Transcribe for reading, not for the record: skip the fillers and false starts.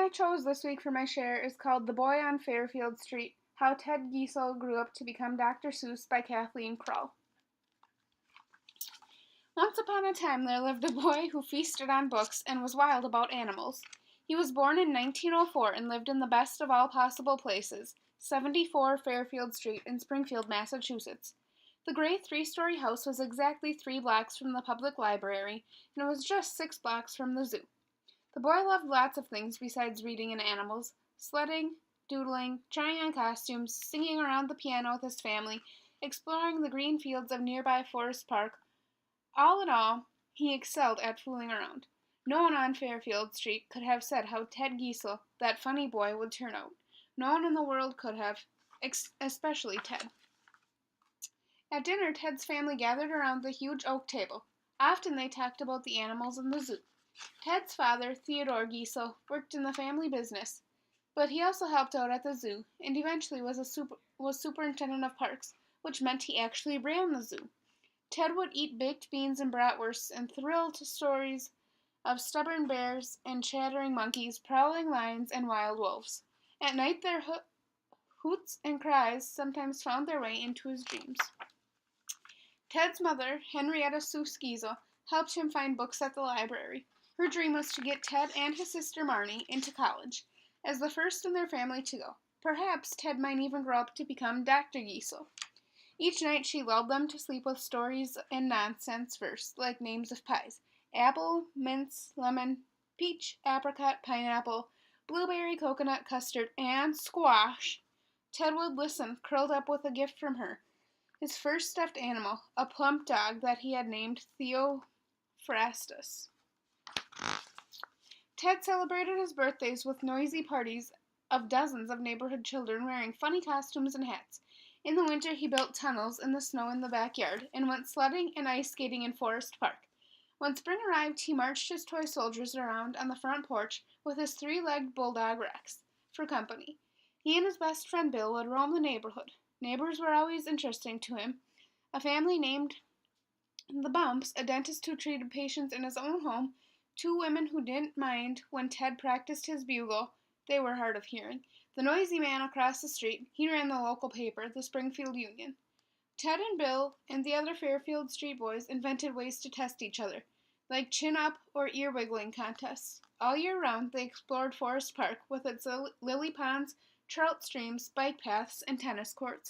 I chose this week for my share is called The Boy on Fairfield Street: How Ted Giesel Grew Up to Become Dr. Seuss by Kathleen Kroll. Once upon a time there lived a boy who feasted on books and was wild about animals. He was born in 1904 and lived in the best of all possible places, 74 Fairfield Street in Springfield, Massachusetts. The gray three-story house was exactly 3 blocks from the public library, and it was just 6 blocks from the zoo. The boy loved lots of things besides reading and animals: sledding, doodling, trying on costumes, singing around the piano with his family, exploring the green fields of nearby Forest Park. All in all, he excelled at fooling around. No one on Fairfield Street could have said how Ted Giesel, that funny boy, would turn out. No one in the world could have, especially Ted. At dinner, Ted's family gathered around the huge oak table. Often they talked about the animals in the zoo. Ted's father, Theodore Giesel, worked in the family business, but he also helped out at the zoo, and eventually was superintendent of parks, which meant he actually ran the zoo. Ted would eat baked beans and bratwursts and thrill to stories of stubborn bears and chattering monkeys, prowling lions, and wild wolves. At night their hoots and cries sometimes found their way into his dreams. Ted's mother, Henrietta Seuss Giesel, helped him find books at the library. Her dream was to get Ted and his sister Marnie into college, as the first in their family to go. Perhaps Ted might even grow up to become Dr. Giesel. Each night she lulled them to sleep with stories and nonsense verse, like names of pies: apple, mince, lemon, peach, apricot, pineapple, blueberry, coconut, custard, and squash. Ted would listen, curled up with a gift from her: his first stuffed animal, a plump dog that he had named Theophrastus. Ted celebrated his birthdays with noisy parties of dozens of neighborhood children wearing funny costumes and hats. In the winter, he built tunnels in the snow in the backyard and went sledding and ice skating in Forest Park. When spring arrived, he marched his toy soldiers around on the front porch with his 3-legged bulldog Rex for company. He and his best friend Bill would roam the neighborhood. Neighbors were always interesting to him. A family named the Bumps, a dentist who treated patients in his own home, 2 women who didn't mind when Ted practiced his bugle. They were hard of hearing. The noisy man across the street, he ran the local paper, the Springfield Union. Ted and Bill and the other Fairfield Street boys invented ways to test each other, like chin-up or ear-wiggling contests. All year round, they explored Forest Park with its lily ponds, trout streams, bike paths, and tennis courts.